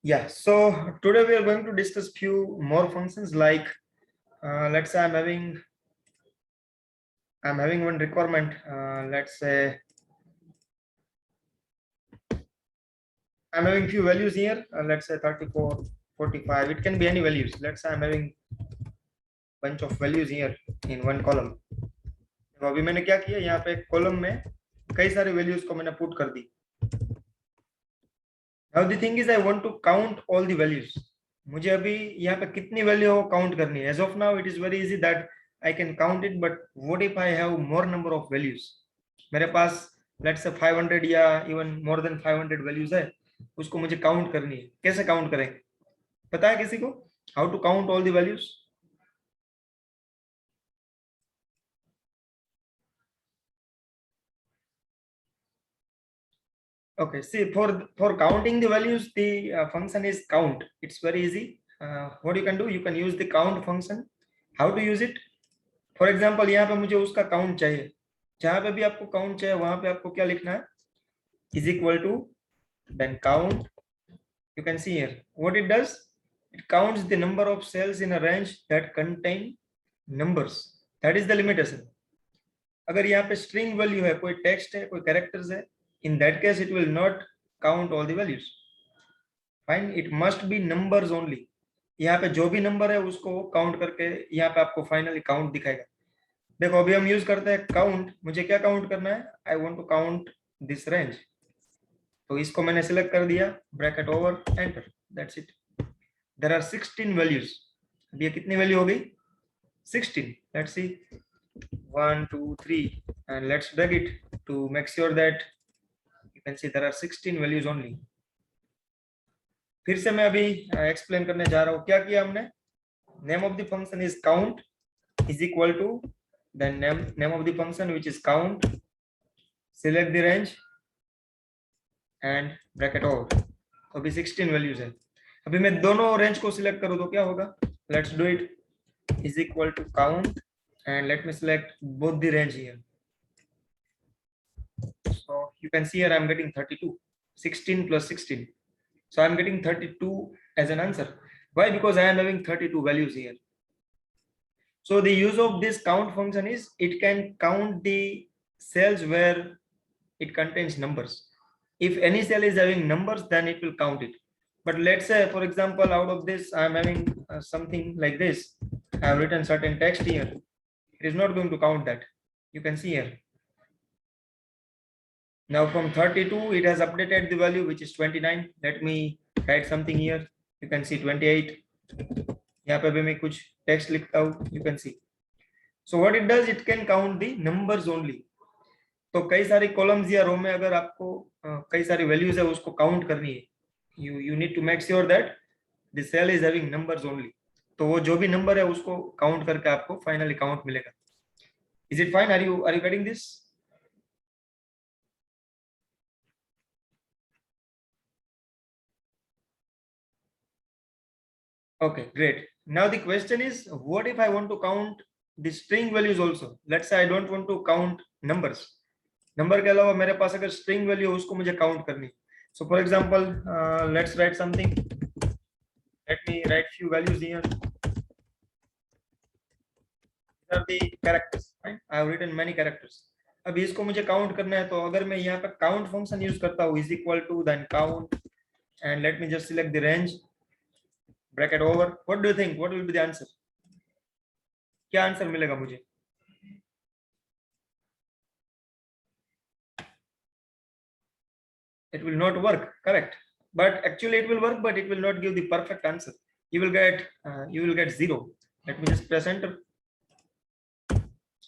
Yeah, so today we are going to discuss few more functions like let's say I'm having one requirement. Let's say I'm having few values here. Let's say 34, 45. It can be any values. Let's say I'm having bunch of values here in one column. तो अभी मैंने क्या किया यहाँ पे column में कई सारे values को मैंने put कर दी. Now the thing is I want to count all the values. मुझे अभी यहाँ पे कितनी वैल्यू काउंट करनी है. As of now it is very easy that I can count it, but what if I have more number of values? मेरे पास let's say 500 या even more than 500 values है, उसको मुझे काउंट करनी है. कैसे काउंट करेंगे? पता है किसी को? How to count all the values? Okay, see, for counting the values, the function is count. It's very easy. What you can do, you can use the count function. How to use it? For example, यहाँ पे मुझे उसका count चाहिए. जहाँ पे भी आपको count चाहिए, वहाँ पे आपको क्या लिखना है? Is equal to then count. You can see here what it does. It counts the number of cells in a range that contain numbers. That is the limitation. अगर यहाँ पे string value है, कोई text है, कोई characters है, in that case it will not count all the values. Fine, it must be numbers only. यहाँ पे जो भी नंबर है उसको काउंट करके यहाँ पे आपको फाइनली काउंट दिखाएगा. देखो अभी हम यूज करते हैं काउंट. मुझे क्या काउंट करना है? I want to count this range. तो इसको मैंने सिलेक्ट कर दिया, bracket over, enter. That's it. There are 16 values. अब ये कितनी वैल्यू हो गई? 16. Let's see 1 2 3 and let's drag it to make sure that you can see there are 16 values only. फिर से मैं अभी एक्सप्लेन करने जा रहा हूँ. क्या किया हमने? Name of the function is count is equal to the name of the function which is count, select the range and bracket over. तो अभी 16 वैल्यूज है. अभी मैं दोनों रेंज को सिलेक्ट करूँ तो क्या होगा? Let's do it. Is equal to count and let me select both the range here. So you can see here I'm getting 32. 16 plus 16. So I'm getting 32 as an answer. Why? Because I am having 32 values here. So the use of this count function is it can count the cells where it contains numbers. If any cell is having numbers, then it will count it. But let's say, for example, out of this, I'm having something like this. I have written certain text here. It is not going to count that. You can see here. Now from 32, it has updated the value, which is 29. Let me write something here. You can see 28. यहाँ पे भी मैं कुछ text लिखता हूँ. You can see. So what it does, it can count the numbers only. तो कई सारी कॉलम्स या रो में अगर आपको कई सारी वैल्यूज है उसको काउंट करनी है, you need to make sure that the cell is having numbers only. तो वो जो भी नंबर है उसको काउंट करके आपको फाइनली काउंट मिलेगा. Is it fine? Are you getting this? Okay, great. Now the question is, what if I want to count the string values also? Let's say I don't want to count numbers. Number के अलावा मेरे पास अगर string value है उसको मुझे count करनी. So for example, let's write something. Let me write few values here. These are the characters. Right? I have written many characters. अभी इसको मुझे काउंट करना है, तो अगर मैं यहाँ पे काउंट फंक्शन यूज करता हूँ, is equal to then count and let me just select the range, bracket over. What do you think, what will be the answer? क्या आंसर मिलेगा मुझे? It will not work, correct? But actually it will work, but it will not give the perfect answer. You will get 0. Let me just press enter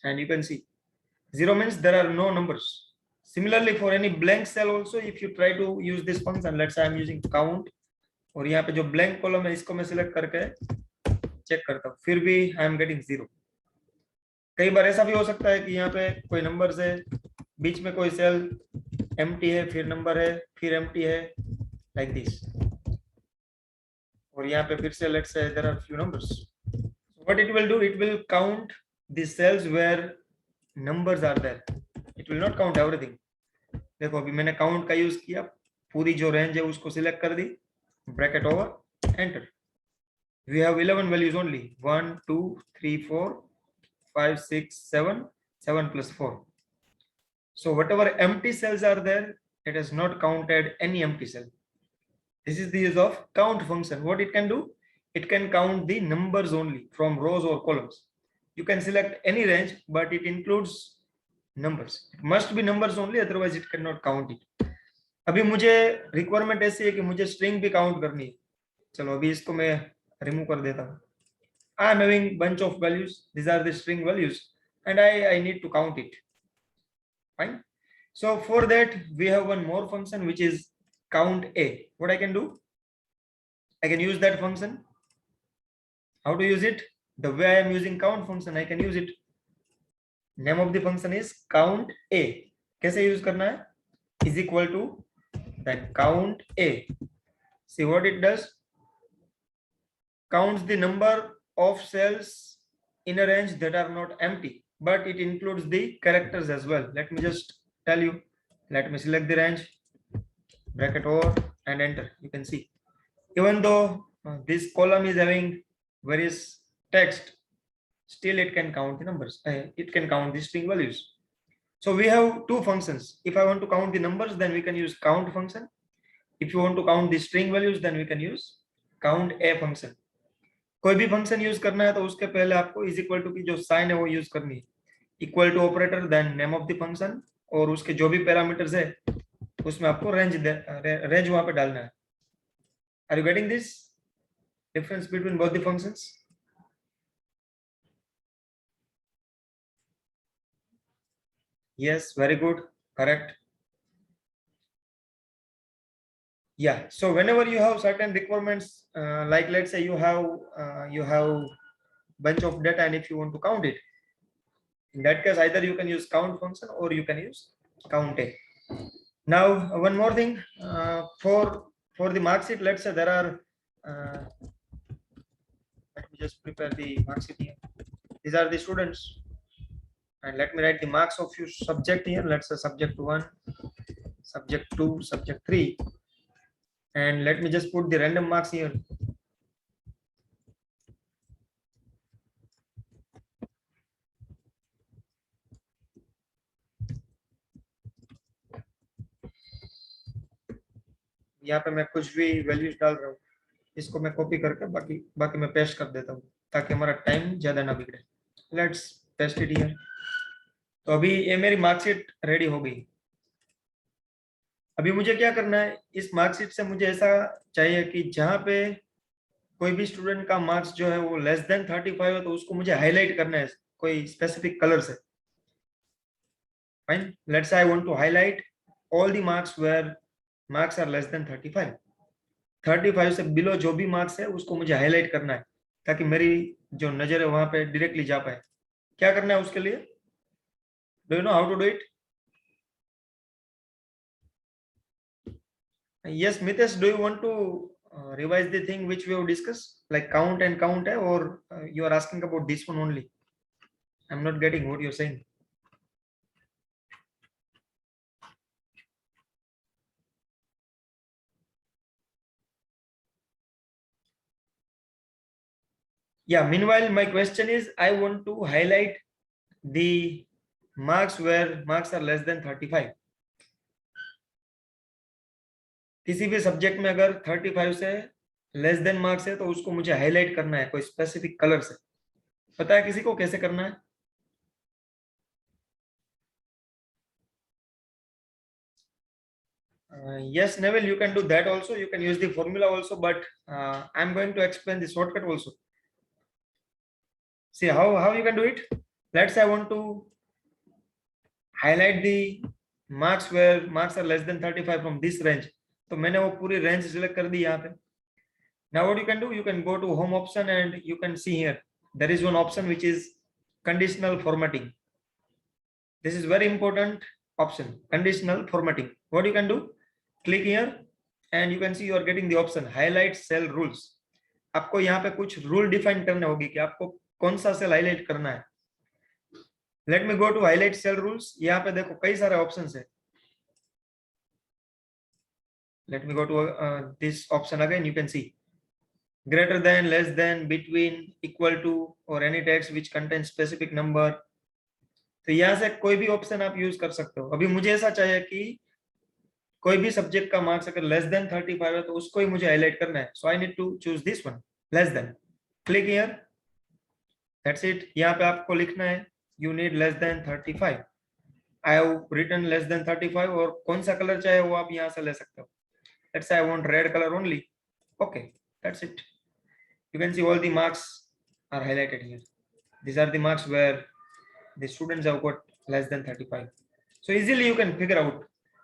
and you can see 0 means there are no numbers. Similarly for any blank cell also, if you try to use this function, let's say I'm using count और यहाँ पे जो blank column है इसको मैं select करके check करता हूँ, फिर भी I am getting 0. कई बार ऐसा भी हो सकता है कि यहाँ पे कोई नंबर्स है, बीच में कोई सेल एम्प्टी है, फिर नंबर है, फिर एम्प्टी है, लाइक दिस. और यहाँ पे फिर से let's say there are few numbers. What it will do, it will count the cells where numbers are there. It will not count everything. देखो अभी मैंने काउंट का यूज किया, पूरी जो रेंज है उसको सिलेक्ट कर दी bracket over, enter. We have 11 values only. 1 2 3 4 5 6 7, 7 plus 4. So whatever empty cells are there, it has not counted any empty cell. This is the use of count function. What it can do, it can count the numbers only from rows or columns. You can select any range, but it includes numbers. It must be numbers only, otherwise it cannot count it. अभी मुझे requirement ऐसी है कि मुझे string भी count करनी है. चलो अभी इसको मैं रिमूव कर देता हूँ. I am having bunch of values. These are the string values, and I need to count it. Fine. So for that we have one more function which is count a. What I can do, I can use that function. How to use it? The way I am using count function, I can use it. Name of the function is count a. कैसे use करना है? Is equal to then count a. See what it does? Counts the number of cells in a range that are not empty, but it includes the characters as well. Let me just tell you. Let me select the range, bracket over, and enter. You can see, even though this column is having various text, still it can count the numbers. It can count the string values. So we have two functions. If I want to count the numbers, then we can use count function. If you want to count the string values, then we can use count a function. कोई भी function use करना है तो उसके पहले आपको is equal to की जो साइन है वो यूज करनी है. Equal to operator, then name of the function, और उसके जो भी पैरामीटर्स है उसमें आपको रेंज वहां पे डालना है. Are you getting this difference between both the functions? Yes, very good, correct. Yeah, so whenever you have certain requirements, like let's say you have bunch of data, and if you want to count it, in that case either you can use count function or you can use count a. Now one more thing, for the mark sheet, let's say there are let me just prepare the mark sheet here. These are the students, and let me write the marks of your subject here. Let's say subject 1, subject 2, subject 3, and let me just put the random marks here. यहाँ पे मैं कुछ भी values डाल रहा हूँ, इसको मैं कॉपी करके बाकी मैं पेस्ट कर देता हूँ ताकि हमारा टाइम ज्यादा ना बिगड़े. Let's paste it here. तो अभी ये मेरी मार्कशीट रेडी हो गई. अभी मुझे क्या करना है, इस मार्कशीट से मुझे ऐसा चाहिए कि जहाँ पे कोई भी स्टूडेंट का मार्क्स जो है वो लेस देन 35 है तो उसको मुझे हाईलाइट करना है कोई स्पेसिफिक कलर से. Fine, let's say I want to highlight all the marks where marks are less than 35. 35 से बिलो जो भी मार्क्स है उसको मुझे हाईलाइट करना है ताकि मेरी जो नजर है वहां पे डायरेक्टली जा पाए. क्या करना है उसके लिए? Do you know how to do it? Yes, Mitesh, do you want to revise the thing which we have discussed, like count and count hai, or you are asking about this one only? I'm not getting what you're saying. Yeah, meanwhile my question is, I want to highlight the marks where marks are less than 35. किसी भी subject में अगर 35 से less than marks है तो उसको मुझे highlight करना है कोई स्पेसिफिक कलर से. पता है किसी को कैसे करना है? Yes, Neville, you can do that also. You can use the formula also, but I'm going to explain the shortcut also. See how you can do it. Let's say I want to highlight the marks where marks are less than 35 from this range. तो मैंने वो पूरी range select कर दी यहाँ पे. Now what you can do, you can go to home option and you can see here there is one option which is conditional formatting. This is very important option, conditional formatting. What you can do, click here and you can see you are getting the option highlight cell rules. आपको यहाँ पे कुछ rule define करने होगी कि आपको कौन सा सेल हाईलाइट करना है. Let me go to highlight cell rules. यहाँ पे देखो कई सारे ऑप्शंस है. let me go to this option again. You can see greater than, less than, between, equal to, or any text which contains specific number. तो यहाँ से कोई भी ऑप्शन आप यूज कर सकते हो. अभी मुझे ऐसा चाहिए कि कोई भी सब्जेक्ट का मार्क्स अगर लेस देन 35 है तो उसको ही मुझे हाईलाइट करना है. So I need to choose this one, less than. Click here, that's it. यहाँ पे आपको लिखना है you need less than 35. I have written less than 35 और कौन सा कलर चाहे वो आप यहाँ से ले सकते हो. Let's say I want red colour only. Okay, that's it. You can see all the marks are highlighted here. These are the marks where the students have got less than 35. So easily you can figure out.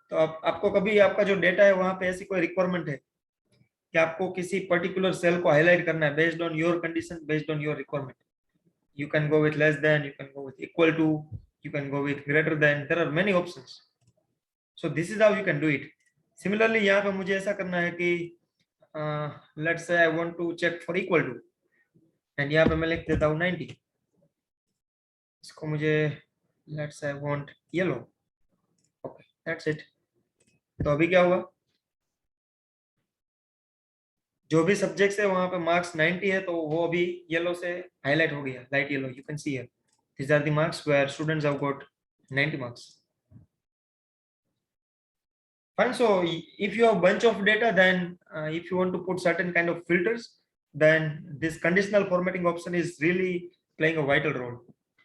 तो आपको कभी आपका जो data है वहां पे ऐसी कोई रिक्वायरमेंट है कि आपको किसी पर्टिकुलर सेल को हाईलाइट करना है based on your condition, based on your requirement. You can go with less than, you can go with equal to, you can go with greater than. There are many options. So this is how you can do it. Similarly यहाँ पे मुझे ऐसा करना है कि let's say I want to check for equal to, and यहाँ पे मैं लिख देता हूँ 90. इसको मुझे let's say I want yellow. Okay, that's it. तो अभी क्या हुआ, जो भी सब्जेक्ट है वहां पे मार्क्स 90 है तो वो अभी येलो से हाईलाइट हो गया, light yellow. You can see here these are the marks where students have got 90 marks. Fine. So if you have bunch of data, then if you want to put certain kind of filters, then this conditional formatting option is really playing a vital role.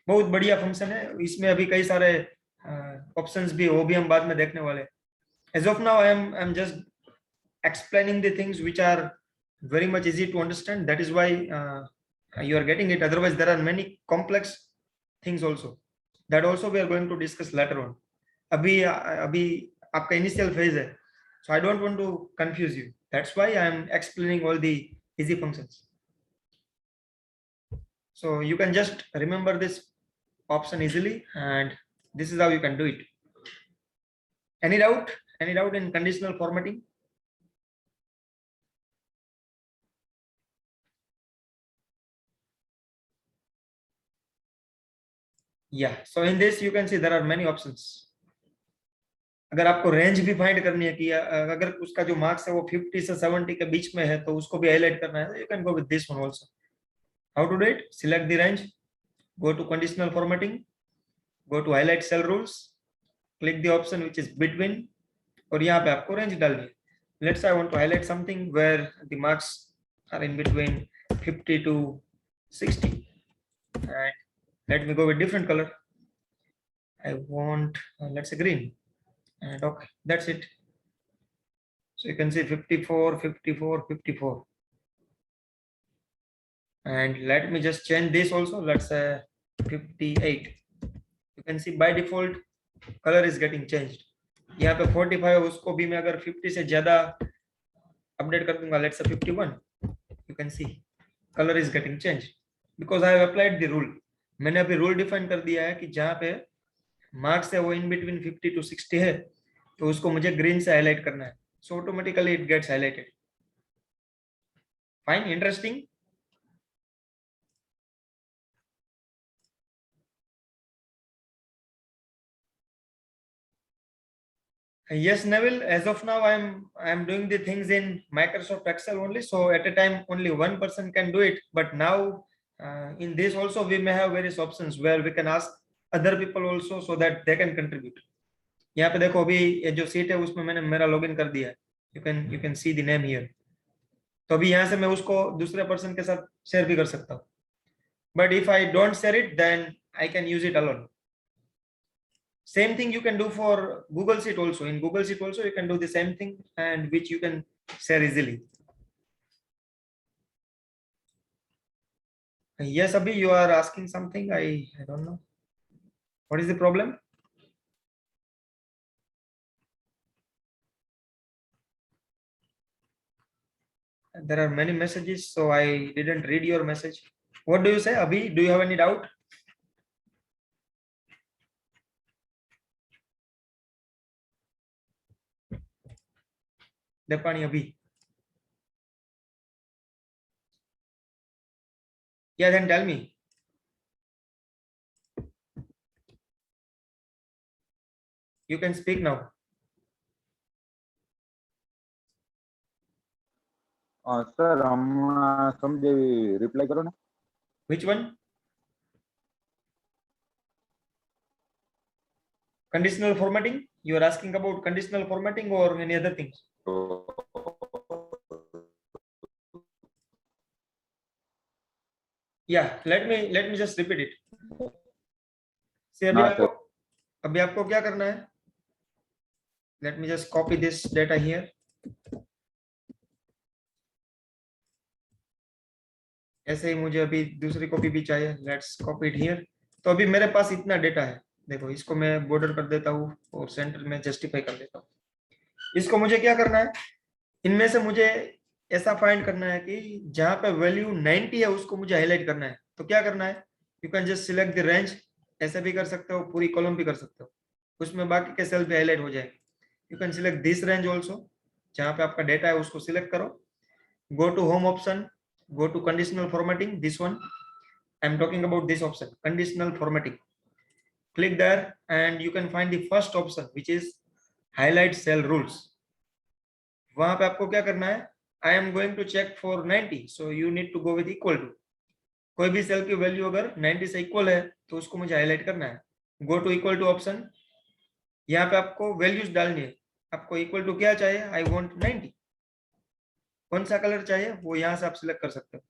बहुत बढ़िया function है. इसमें अभी कई सारे options भी, वो भी हम बाद में देखने वाले. As of now I'm just explaining the things which are very much easy to understand. That is why you are getting it. Otherwise there are many complex things also. That also we are going to discuss later on. अभी आपका initial phase है, so I don't want to confuse you. That's why I am explaining all the easy functions. So you can just remember this option easily, and this is how you can do it. Any doubt? Any doubt in conditional formatting? Yeah. So in this you can see there are many options. अगर आपको range भी find करनी है कि अगर उसका जो marks है वो 50 से 70 के बीच में है तो उसको भी हाईलाइट करना है, you can go with this one also. How to do it? Select the range, go to conditional formatting, go to highlight cell rules, click the option which is between, और यहाँ पे आपको रेंज डालनी है. Let's say I want to highlight something where the marks are in between 50 to 60, and let me go with different color. I want let's say green, and okay, that's it. So you can see 54, 54, 54. And let me just change this also. Let's say 58. You can see by default color is getting changed. यहाँ पे 45 है, उसको भी मैं अगर 50 से ज्यादा update कर दूंगा, let's say 51. You can see color is getting changed because I have applied the rule. मैंने अभी रूल डिफाइन कर दिया है कि जहाँ पे मार्क्स है वो इन बिटवीन 50 to 60 है तो उसको मुझे ग्रीन से हाईलाइट करना है. So automatically it gets highlighted. Fine, interesting. Yes, Neville. As of now, I'm doing the things in Microsoft Excel only. So at a time, only one person can do it. But now, in this also, we may have various options where we can ask other people also so that they can contribute. यहाँ पे देखो अभी ये जो seat है उसमें मैंने मेरा लॉगिन कर दिया है. You can see the name here. तो अभी यहाँ से मैं उसको दूसरे पर्सन के साथ शेयर भी कर सकता हूँ. But if I don't share it, then I can use it alone. Same thing you can do for Google Sheet also. In Google Sheet also you can do the same thing, and which you can share easily. Yes, Abhi, you are asking something. I don't know. What is the problem? There are many messages, so I didn't read your message. What do you say, Abhi? Do you have any doubt? Depani Abhi. Yeah, then tell me. You can speak now. Sir હમણાં સમજાવી reply કરો ને. Which one? Conditional formatting? You are asking about conditional formatting or any other things? Yeah, let me just repeat it. See, अभी आपको क्या करना है? Let me just copy this data here. ऐसे ही मुझे अभी दूसरी कॉपी भी चाहिए. Let's copy it here. तो अभी मेरे पास इतना डेटा है. देखो, इसको मैं बॉर्डर कर देता हूँ और सेंटर में जस्टिफाई कर देता हूँ. इसको मुझे क्या करना है? इनमें से मुझे ऐसा फाइंड करना है कि जहां पे वैल्यू 90 है उसको मुझे हाईलाइट करना है. तो क्या करना है? You can just select the range. ऐसे भी कर सकते हो, पूरी कॉलम भी कर सकते हो, उसमें बाकी के सेल भी हाईलाइट हो जाएंगे. You can select this range also. जहां पे आपका डेटा है उसको सिलेक्ट करो. Go to home option, go to conditional formatting, this one. I'm talking about this option, conditional formatting. Click there and you can find the first option, which is highlight cell rules. वहां पे आपको क्या करना है? I am going to check for 90, so you need to go with equal to. कोई भी cell की value अगर 90 से इक्वल है तो उसको मुझे हाईलाइट करना है. Go to equal to option. यहाँ पे आपको वैल्यूज डालनी है. आपको इक्वल टू क्या चाहिए? I want 90. कौन सा कलर चाहिए वो यहाँ से आप सिलेक्ट कर सकते हो.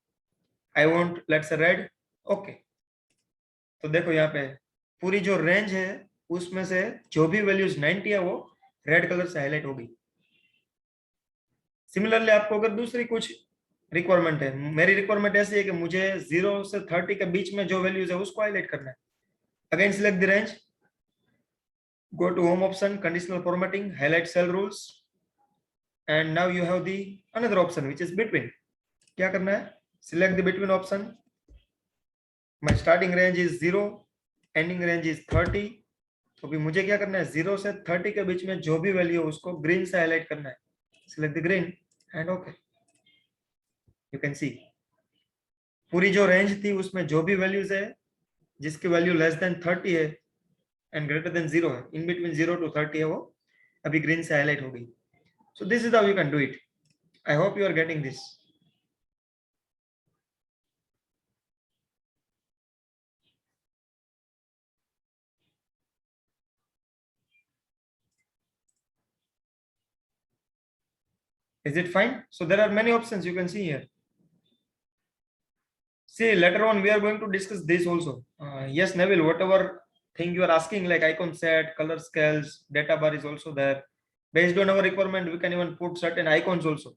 I want let's say red. Okay. तो देखो यहाँ पे पूरी जो रेंज है उसमें से जो भी वैल्यूज 90 है वो रेड कलर से हाईलाइट होगी. सिमिलरली आपको अगर दूसरी कुछ रिक्वायरमेंट है, मेरी रिक्वायरमेंट ऐसी है कि मुझे 0 से 30 के बीच में जो वैल्यूज है उसको हाईलाइट करना है. Again select the range, go to home option, conditional formatting, highlight cell rules, and now you have the another option which is between. क्या करना है? Select the between option. My starting range is 0, ending range is 30. तो भी मुझे क्या करना है? 0 से 30 के बीच में जो भी वैल्यू है उसको ग्रीन से हाईलाइट करना है. Select the green and okay. You can see पूरी जो रेंज थी उसमें जो भी वैल्यूज है जिसकी वैल्यू लेस देन 30 है एंड ग्रेटर देन 0 है, इन बिटवीन 0 to 30 है, वो अभी ग्रीन से हाईलाइट हो गई. So this is how you can do it. I hope you are getting this. Is it fine? So there are many options you can see here. See, later on we are going to discuss this also. Yes, Neville, whatever thing you are asking, like icon set, color scales, data bar is also there. Based on our requirement, we can even put certain icons also.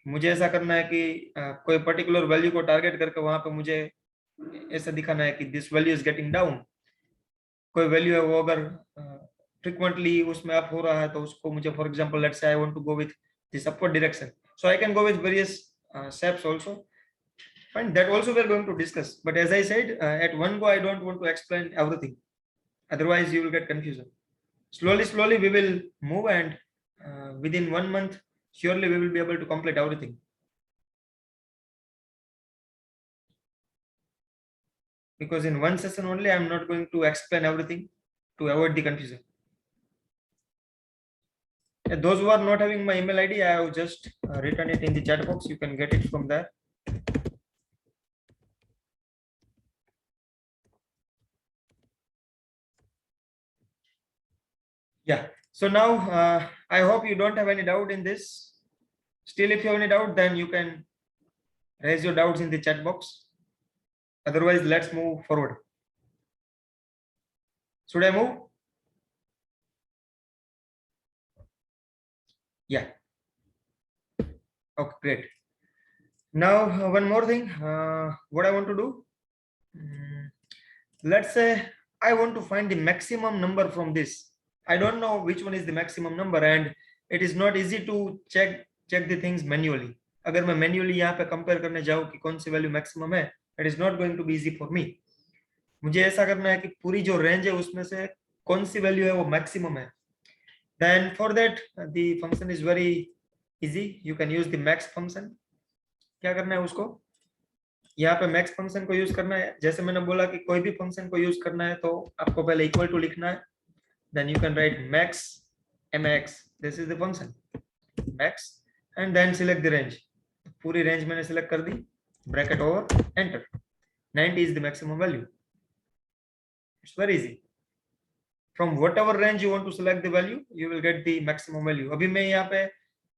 मुझे ऐसा करना है कि कोई particular value को target करके वहां पे मुझे ऐसा दिखाना है कि this value is getting down. कोई वैल्यू है वो अगर फ्रीक्वेंटली उसमें अप हो रहा है तो उसको मुझे, for example let's say I want to go with this upward direction, so I can go with various steps also. And that also we are going to discuss, but as I said, at one go I don't want to explain everything, otherwise you will get confusion. Slowly we will move, and within 1 month surely we will be able to complete everything. Because in one session only I am not going to explain everything to avoid the confusion. Those who are not having my email ID, I have just written it in the chat box. You can get it from there. Yeah. So now I hope you don't have any doubt in this. Still, if you have any doubt, then you can raise your doubts in the chat box. Otherwise, let's move forward. Should I move? Yeah. Okay, great. Now, one more thing. What I want to do. Let's say I want to find the maximum number from this. I don't know which one is the maximum number, and it is not easy to check the things manually. अगर मैं manually यहाँ पे compare करने जाऊँ कि कौन सी value maximum है, it is not going to be easy for me. मुझे ऐसा करना है कि पूरी जो range है उसमें से कौन सी value है वो maximum है. Then for that the function is very easy. You can use the max function. क्या करना है उसको? यहाँ पे मैक्स फंक्शन को यूज करना है. जैसे मैंने बोला कि कोई भी फंक्शन को यूज करना है तो आपको पहले इक्वल टू लिखना है. Then you can write max mx. This is the function max, and then select the range. पूरी रेंज मैंने सिलेक्ट कर दी, bracket over enter. 90 is the maximum value. It's very easy. From whatever range you want to select the value, you will get the maximum value. अभी मैं यहाँ पे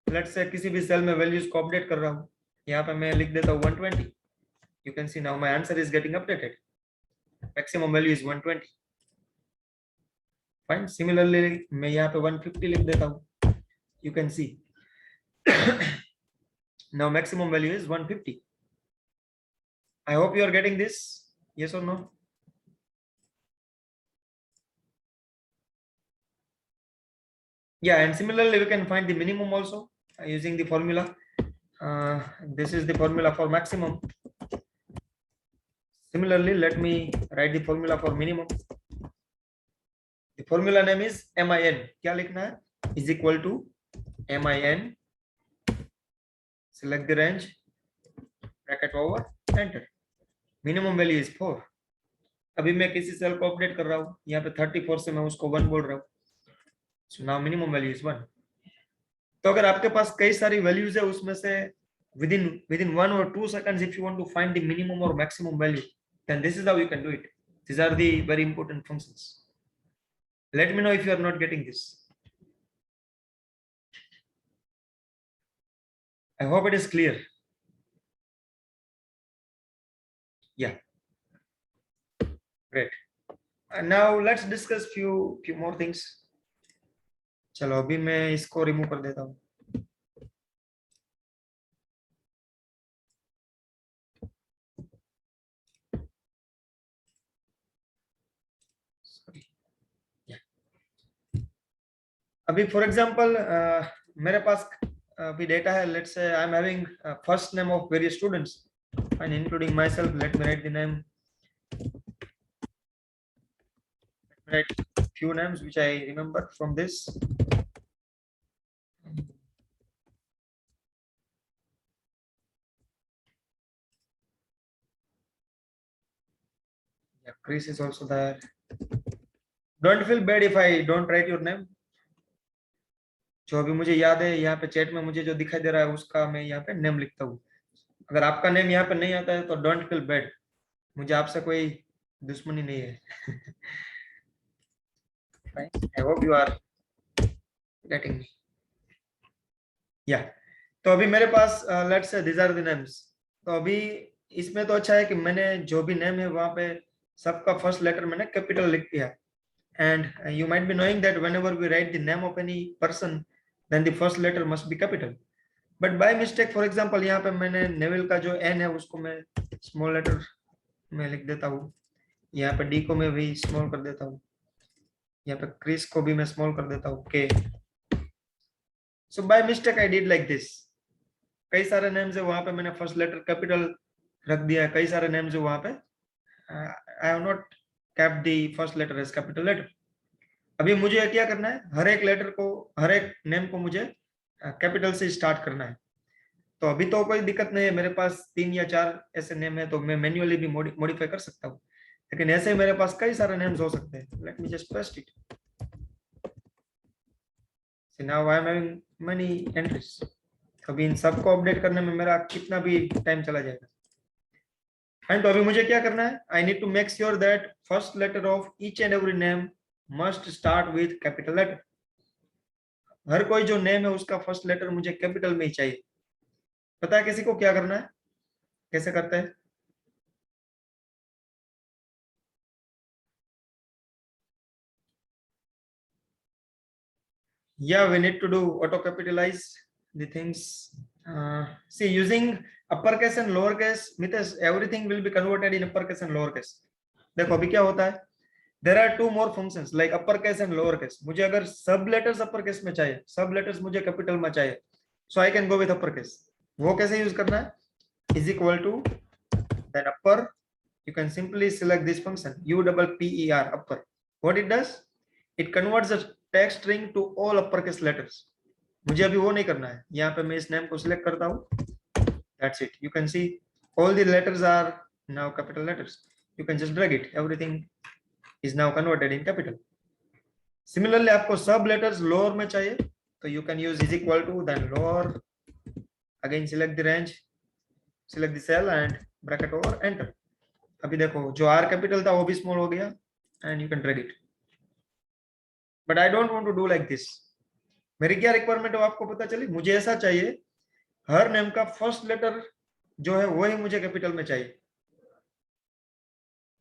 let's say किसी भी सेल में वैल्यूज को अपडेट कर रहा हूँ, यहाँ पे मैं लिख देता हूँ 120. You can see now my answer is getting updated. Maximum value is 120. Fine. Similarly, मैं यहाँ पे 150 लिख देता हूँ. You can see now maximum value is 150. I hope you are getting this. Yes or no? Yeah, and similarly we can find the minimum also using the formula. This is the formula for maximum. Similarly, let me write the formula for minimum. The formula name is MIN. क्या लिखना है? Is equal to MIN. Select the range. Bracket over. Enter. Minimum value is 4. अभी मैं किसी cell को update कर रहा हूँ, यहाँ पे 34 से मैं उसको 1 बोल रहा हूँ. So now minimum value is 1. तो अगर आपके पास कई सारी वैल्यूज है, उसमें से within 1 or 2 seconds if you want to find the minimum or maximum value, then this is how you can do it. These are the very important functions. Let me know if you are not getting this. I hope it is clear. Yeah. Great. And now let's discuss few more things. चलो अभी मैं इसको remove कर देता हूँ. अभी for example मेरे पास अभी डेटा है. Let's say I am having first name of various students and including myself. Let me write the name. Let me write few names which I remember from this. Yeah, Chris is also there. Don't feel bad if I don't write your name. जो अभी मुझे याद है, यहाँ पे chat में मुझे जो दिखाई दे रहा है उसका मैं यहाँ पे नेम लिखता हूँ. अगर आपका नेम यहाँ पे नहीं आता है तो डोंट फील बैड. मुझे आपसे कोई दुश्मनी नहीं है. I hope you are getting me. Yeah. तो अभी मेरे पास let's say these are the names. तो अभी इसमें तो अच्छा है कि मैंने जो भी नेम है वहाँ पे सबका फर्स्ट लेटर मैंने कैपिटल लिख दिया. And you might be knowing that whenever we write the name of any person, then the first letter must be capital. But by mistake, for example, यहाँ पे मैंने नेविल का जो N है उसको मैं स्मॉल लेटर में लिख देता हूँ. यहाँ पे D को मैं भी स्मॉल कर देता हूँ. यहाँ पे क्रिस को भी मैं स्मॉल कर देता हूँ, K. So by mistake I did like this. कई सारे नेम्स है वहाँ पे मैंने फर्स्ट लेटर कैपिटल रख दिया है. कई सारे नेम्स है वहाँ पे I have not kept the first letter as capital letter. अभी मुझे क्या करना है, हर एक लेटर को, हर एक नेम को मुझे कैपिटल से स्टार्ट करना है. तो अभी तो कोई दिक्कत नहीं है, मेरे पास 3 या 4 ऐसे नेम है तो मैं मैन्युअली भी मॉडिफाई कर सकता हूँ. लेकिन ऐसे मेरे पास कई सारे नेम्स हो सकते हैं. Late me just paste it. So now I am having many entries. अभी इन सबको अपडेट करने में मेरा कितना भी टाइम चला जाएगा. एंड तो अभी मुझे क्या करना है, I need to make sure that first letter of each and every name must start with capital letter. हर कोई जो नेम है उसका फर्स्ट लेटर मुझे कैपिटल में ही चाहिए. पता है किसी को क्या करना है, कैसे करते हैं? Yeah, we need to do auto capitalize the things. See, using uppercase and lowercase, Mitesh, everything will be converted in uppercase and lowercase. देखो अभी क्या होता है, there are 2 more functions like uppercase and lowercase. मुझे अगर सब letters uppercase में चाहिए, सब लेटर्स मुझे कैपिटल में चाहिए, so I can go with uppercase. वो कैसे यूज करना है? Is equal to then upper. You can simply select this function upper, upper. What it does? It converts the text string to all uppercase letters. मुझे अभी वो नहीं करना है. यहाँ पे मैं इस नेम को सिलेक्ट करता हूँ. That's it. You can see all the letters are now capital letters. You can just drag it. Everything is now converted in capital. Similarly, आपको सब letters lower में चाहिए, तो you can use is equal to then lower. Again select the range. Select the cell and bracket over enter. अभी देखो जो are capital था वो भी स्मॉल हो गया and you can drag it, but I don't want to do like this. मेरी क्या रिक्वायरमेंट है आपको पता चली, मुझे ऐसा चाहिए हर नेम का फर्स्ट लेटर जो है वही मुझे कैपिटल में चाहिए।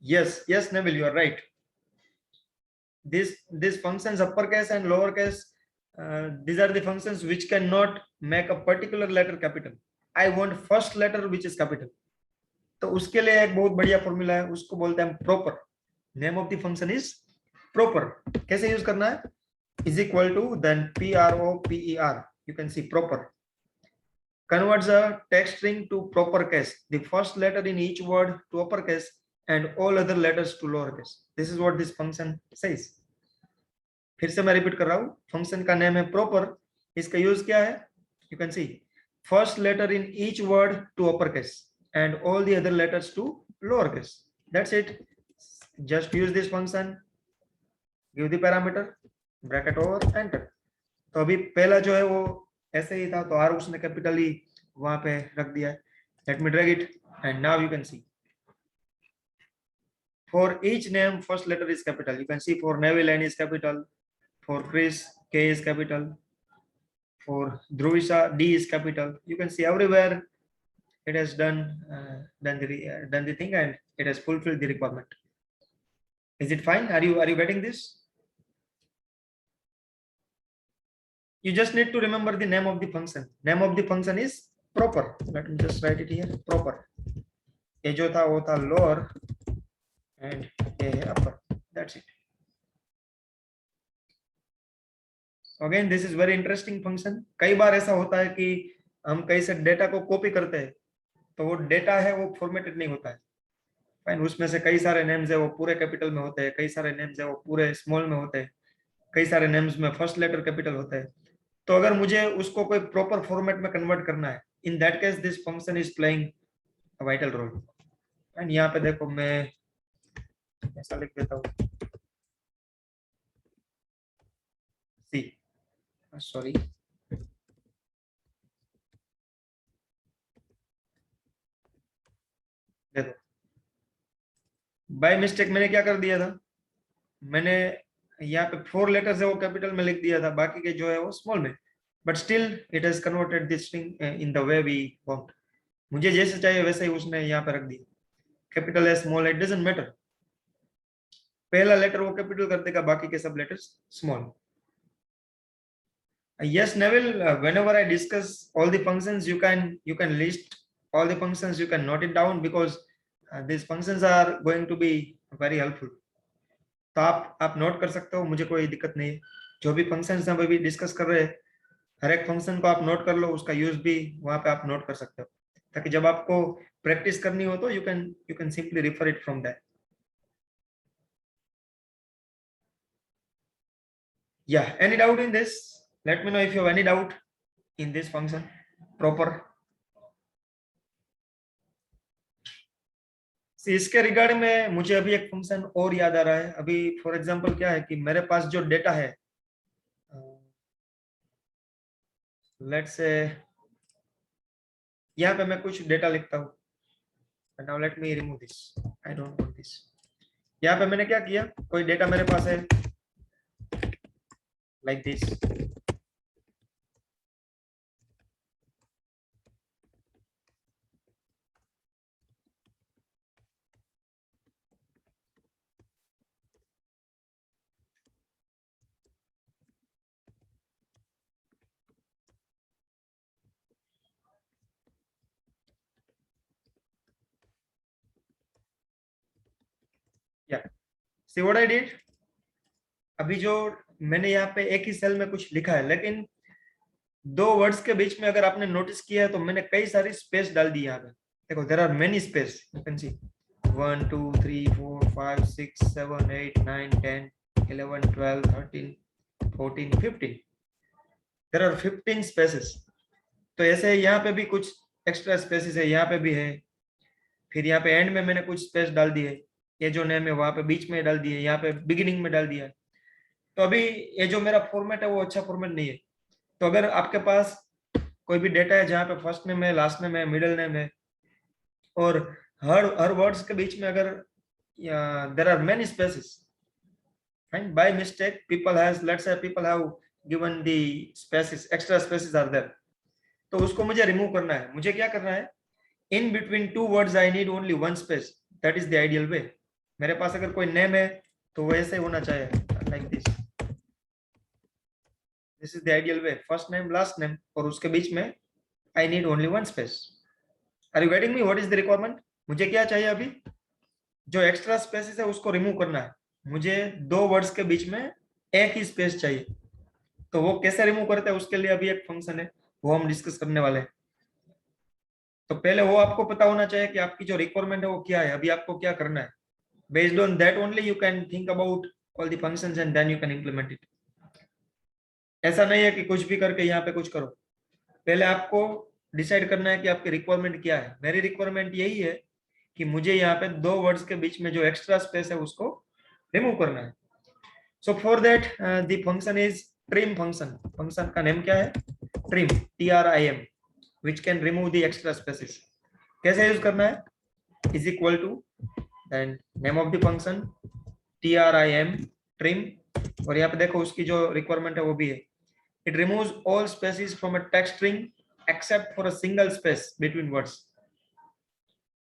Yes yes Neville, you are right. this functions uppercase and lowercase, these are the functions which cannot make a particular letter capital. I want first letter which is capital. तो उसके लिए एक बहुत बढ़िया फॉर्मूला है, उसको बोलते हैं proper. Name of the function is proper. कैसे यूज करना है, is equal to then PROPER, you can see proper converts a text string to proper case, the first letter in each word to uppercase and all other letters to lowercase. This is what this function says. फिर से मैं repeat कर रहा हूं, function का name है proper, इसका use क्या है, you can see first letter in each word to upper case and all the other letters to lower case, that's it. Just use this function, give the parameter, bracket over enter. तो अभी पहला जो है वो ऐसे ही था, तो are उसने कैपिटल ही वहां पे रख दिया है। Let me drag it and now you can C for each name first letter is capital. You can see for Neville N is capital, for Chris K is capital, for Dhruvisha D is capital. You can see everywhere it has done the thing and it has fulfilled the requirement. Is it fine? Are you getting this? You just need to remember the name of the function. Name of the function is proper. Let me just write it here, proper. ये जो था वो था lower and ये है upper. That's it. Again this is very interesting function. कई बार ऐसा होता है कि हम कहीं से डेटा को कॉपी करते हैं तो वो डेटा है वो फॉर्मेटेड नहीं होता है। फाइन, उसमें से कई सारे नेम्स है वो पूरे कैपिटल में होते हैं, कई सारे नेम्स है वो पूरे स्मॉल में होते हैं, कई सारे नेम्स में फर्स्ट लेटर कैपिटल होता है। तो अगर मुझे उसको कोई प्रॉपर फॉर्मेट में कन्वर्ट करना है, in that case this function is playing a vital role. And यहाँ पे देखो मैं ऐसा लिख देता हूँ, सी सॉरी देखो बाय मिस्टेक मैंने क्या कर दिया था, मैंने यहाँ पे 4 लेटर्स है वो कैपिटल में लिख दिया था, बाकी के जो है वो स्मॉल में, but still it has converted this string in the way we want. मुझे जैसे चाहिए वैसे ही उसने यहाँ पे रख दिया, कैपिटल है स्मॉल है, इट डजंट मैटर, पहला लेटर वो कैपिटल कर देगा, बाकी के सब letters small. Yes, Neville, whenever I discuss all the functions, you can list all the functions, you can note it down because these functions are going to be very helpful. तो आप note कर सकते हो, मुझे कोई दिक्कत नहीं है। जो भी फंक्शंस हम अभी डिस्कस कर रहे हैं, हर एक फंक्शन को आप नोट कर लो, उसका यूज भी वहां पे आप नोट कर सकते हो, ताकि जब आपको प्रैक्टिस करनी हो तो you can simply refer it from that. Yeah, any doubt in this? Let me know if you have any doubt in this function proper. इसके रिगार्ड में मुझे अभी एक फंक्शन और याद आ रहा है। अभी फॉर एग्जांपल क्या है कि मेरे पास जो डेटा है, लेट्स से यहाँ पे मैं कुछ डेटा लिखता हूँ, now let me remove this, I don't want this. यहाँ पे मैंने क्या किया, कोई डेटा मेरे पास है लाइक दिस, या सी व्हाट आई डिड। अभी जो मैंने यहाँ पे एक ही सेल में कुछ लिखा है, लेकिन 2 वर्ड्स के बीच में अगर आपने नोटिस किया है तो मैंने कई सारी स्पेस डाल दी यहाँ पे। देखो there are many space, you can see 1 2 3 4 5 6 7 8 9 10 11 12 13 14 15, there are 15 spaces. तो ऐसे यहाँ पे भी कुछ एक्स्ट्रा स्पेसेस है, यहाँ पे भी है, फिर यहाँ पे एंड में मैंने कुछ स्पेस डाल दी है, ये जो नेम है वहां पे बीच में डाल दिए, यहाँ पे बिगिनिंग में डाल दिया है। तो अभी ये जो मेरा फॉर्मेट है वो अच्छा फॉर्मेट नहीं है। तो अगर आपके पास कोई भी डेटा है जहाँ पे फर्स्ट नेम है, लास्ट नेम है, मिडिल नेम है, और हर वर्ड्स के बीच में अगर there are many spaces, fine, by mistake people has, let's say people have given the spaces, extra spaces are there, तो उसको मुझे रिमूव करना है। मुझे क्या करना है, in between two words I need only one space, that is the ideal वे। मेरे पास अगर कोई नेम है तो वैसे होना चाहिए, like this is the ideal way, first name last name, और उसके बीच में I need only one space. Are you getting me, what is the requirement? मुझे क्या चाहिए अभी, जो एक्स्ट्रा स्पेसेस है उसको रिमूव करना है। मुझे दो वर्ड्स के बीच में एक ही स्पेस चाहिए, तो वो कैसे रिमूव करते हैं उसके लिए अभी एक फंक्शन है, वो हम डिस्कस करने वाले हैं। तो पहले वो आपको पता होना चाहिए कि आपकी जो रिक्वायरमेंट है वो क्या है, अभी आपको क्या करना है। Based on that only you can think about all the functions and then you can implement it. ऐसा नहीं है कि कुछ भी करके यहाँ पे कुछ करो, पहले आपको डिसाइड करना है कि आपकी रिक्वायरमेंट क्या है। मेरी रिक्वायरमेंट यही है कि मुझे यहाँ पे दो वर्ड्स के बीच में जो एक्स्ट्रा स्पेस है उसको रिमूव करना है। So for that the function is trim function. Function का नेम क्या है, trim, TRIM, which can remove the extra spaces। कैसे यूज करना है, is equal to then name of the function TRIM trim, और यहाँ पे देखो उसकी जो रिक्वायरमेंट है वो भी है, it removes all spaces from a text string except for a single space between words।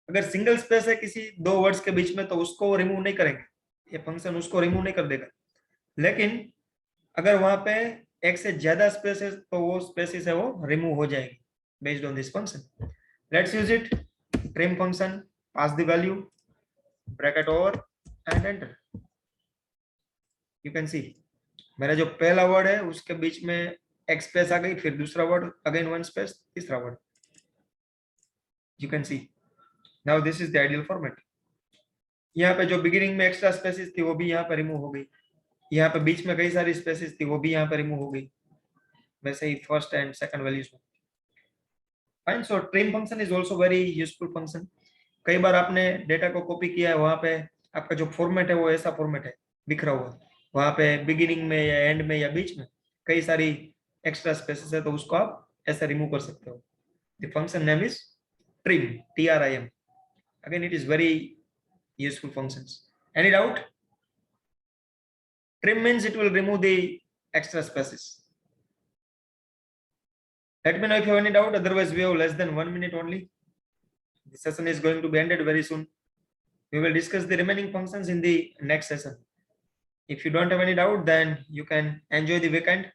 अगर सिंगल स्पेस है किसी दो वर्ड्स के बीच में तो उसको रिमूव नहीं करेंगे, ये फंक्शन उसको रिमूव नहीं कर देगा। लेकिन अगर वहां पे एक से ज्यादा स्पेस है तो वो स्पेसेस है वो रिमूव हो जाएगी based on this function. Let's use it, trim function, pass the value, bracket over and enter. You can सी मेरा जो पहला वर्ड है उसके बीच में एक स्पेस आ गई, फिर दूसरा वर्ड अगेन वन स्पेस, तीसरा word. You can C now this is the ideal format. यहाँ पे जो बिगिनिंग में एक्स्ट्रा स्पेसेस थी वो भी यहाँ पे रिमूव हो गई, यहाँ पे बीच में कई सारी स्पेसेस थी वो भी यहाँ पे रिमूव हो गई, वैसे ही फर्स्ट एंड सेकंड वैल्यूज में। Fine, so trim function is also very useful function. कई बार आपने डेटा को कॉपी किया है, वहां पे आपका जो फॉर्मेट है वो ऐसा फॉर्मेट है बिखरा हुआ, वहां पे बिगिनिंग में या एंड में या बीच में कई सारी एक्स्ट्रा स्पेसेस है, तो उसको आप ऐसे रिमूव कर सकते हो। The function name is trim, TRIM। Again it is very useful functions. Any doubt? Trim means it will remove the extra spaces. Let me know if you have any doubt, otherwise we have less than 1 minute only. The session is going to be ended very soon. We will discuss the remaining functions in the next session. If you don't have any doubt, then you can enjoy the weekend.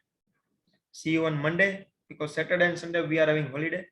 See you on Monday, because Saturday and Sunday we are having holiday.